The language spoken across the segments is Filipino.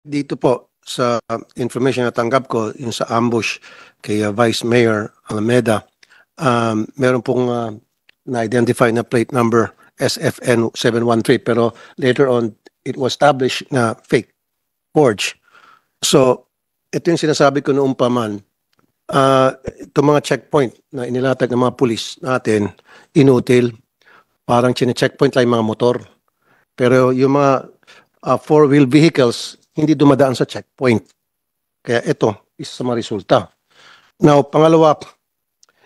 Dito po sa information na tanggap ko, yung sa ambush kay Vice Mayor Alameda, meron pong na-identify na plate number SFN 713 pero later on it was established na fake, forge. So ito yung sinasabi ko noong pa man, itong mga checkpoint na inilatag ng mga pulis natin, inutil, parang chine-checkpoint lang yung mga motor. Pero yung mga four-wheel vehicles, hindi dumadaan sa checkpoint. Kaya ito, isa sa mga resulta. Now, pangalawa,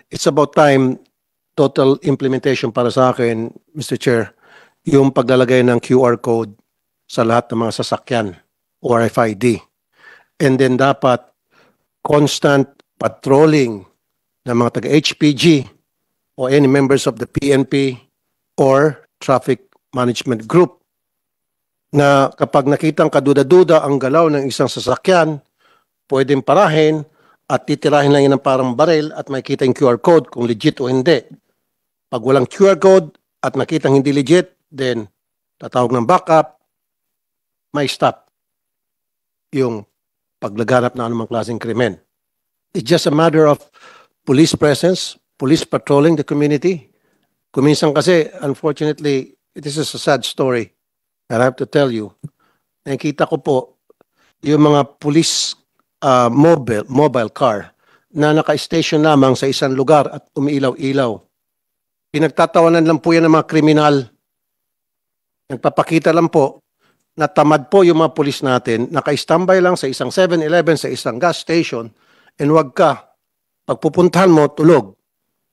it's about time total implementation para sa akin, Mr. Chair, yung paglalagay ng QR code sa lahat ng mga sasakyan o RFID. And then dapat constant patrolling ng mga taga-HPG o any members of the PNP or traffic management group na kapag nakitang kaduda-duda ang galaw ng isang sasakyan, pwedeng parahin at titirahin lang yan ng parang baril at makikita yung QR code kung legit o hindi. Pag walang QR code at nakitang hindi legit, then tatawag ng backup, may stop yung paglaganap na anumang klaseng krimen. It's just a matter of police presence, police patrolling the community. Kuminsan kasi, unfortunately, this is a sad story. I have to tell you, nakikita ko po yung mga police mobile car na naka-station lamang sa isang lugar at umiilaw-ilaw. Pinagtatawanan lang po yan ng mga kriminal. Nagpapakita lang po na tamad po yung mga police natin, naka-standby lang sa isang 7-Eleven, sa isang gas station, and wag ka, pagpupuntahan mo, tulog.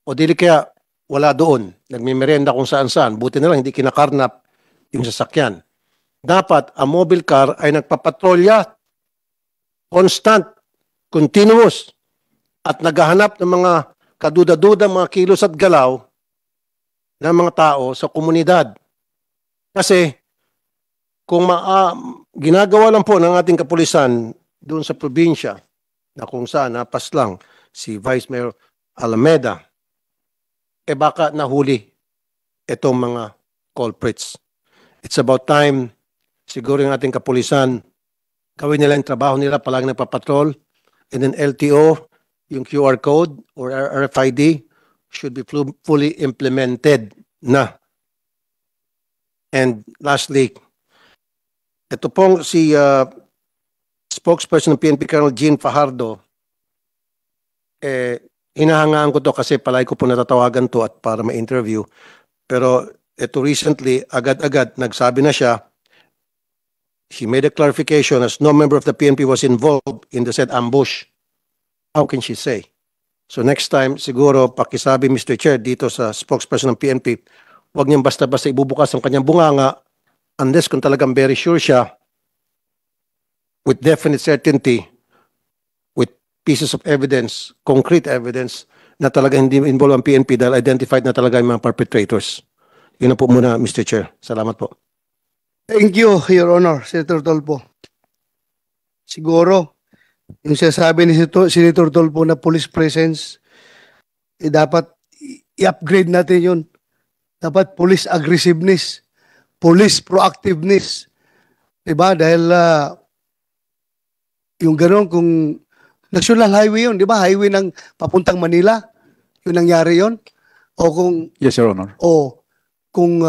O dili kaya wala doon, nagmimerenda kung saan-saan, buti na lang hindi kinakarnap yung sasakyan. Dapat ang mobile car ay nagpapatrolya, constant, continuous, at naghahanap ng mga kaduda-duda, mga kilos at galaw ng mga tao sa komunidad. Kasi kung ginagawa lang po ng ating kapulisan doon sa probinsya na kung saan napas lang si Vice Mayor Alameda, baka nahuli itong mga culprits. It's about time, siguro yung ating kapulisan, gawin nila yung trabaho nila, palagi nagpapatrol, and then LTO, yung QR code or RFID should be fully implemented na. And lastly, ito pong si spokesperson ng PNP Colonel Jean Fajardo, hinahangaan ko to kasi palagi ko po natatawagan to at para ma-interview. Pero ito recently, agad-agad, nagsabi na siya, she made a clarification as no member of the PNP was involved in the said ambush. How can she say? So next time, siguro, pakisabi Mr. Chair dito sa spokesperson ng PNP, huwag niyang basta-basta ibubukas ang kanyang bunganga unless kung talagang very sure siya with definite certainty, with pieces of evidence, concrete evidence, na talaga hindi involved ang PNP dahil identified na talaga yung mga perpetrators. Yun na po muna, Mr. Chair. Salamat po. Thank you, Your Honor, Senator Tolpo. Siguro, yung sinasabi ni Senator Tolpo na police presence, dapat i-upgrade natin yun. Dapat police aggressiveness, police proactiveness. Diba? Dahil yung gano'n, kung national highway yun, diba? Highway ng papuntang Manila, yung nangyari yun. O kung... Yes, Your Honor. O kung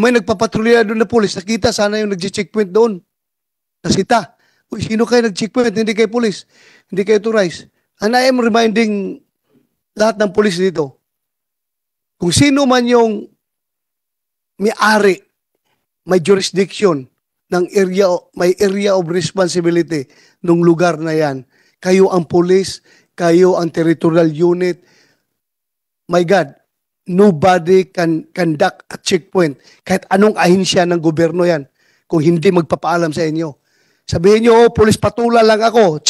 may nagpapatrolya doon na police, nakita sana yung nag-checkpoint doon. Nasita. Uy, sino kayo nag-checkpoint? Hindi kayo police. Hindi kayo authorized. And I am reminding lahat ng police dito, kung sino man yung may-ari, may jurisdiction ng area, may area of responsibility ng lugar na yan, kayo ang police, kayo ang territorial unit. My God, nobody can conduct a checkpoint kahit anong ahinsya ng gobyerno yan kung hindi magpapaalam sa inyo. Sabihin nyo, oh, police patula lang ako,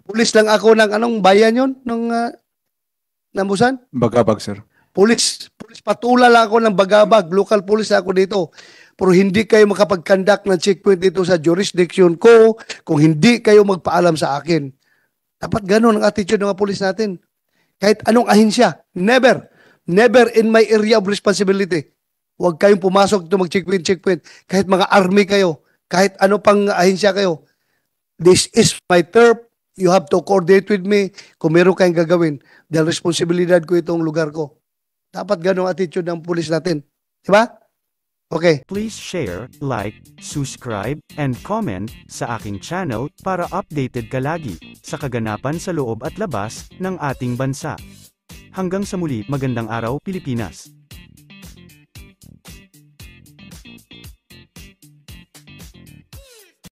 police lang ako ng anong bayan yun? Ng Busan? Bagabag, sir. Police patula lang ako ng Bagabag, local police ako dito. Pero hindi kayo makapag-conduct ng checkpoint dito sa jurisdiction ko kung hindi kayo magpaalam sa akin. Dapat ganun ang attitude ng mga police natin. Kahit anong ahinsya, never in my area of responsibility. Huwag kayong pumasok ito mag-checkpoint. Kahit mga army kayo, kahit ano pang ahinsya kayo, This is my turf. You have to coordinate with me kung meron kayong gagawin. Dahil responsibilidad ko itong lugar ko. Dapat ganong attitude ng pulis natin. Di ba? Okay. Please share, like, subscribe, and comment sa aking channel para updated ka lagi sa kaganapan sa loob at labas ng ating bansa. Hanggang sa muli, magandang araw Pilipinas!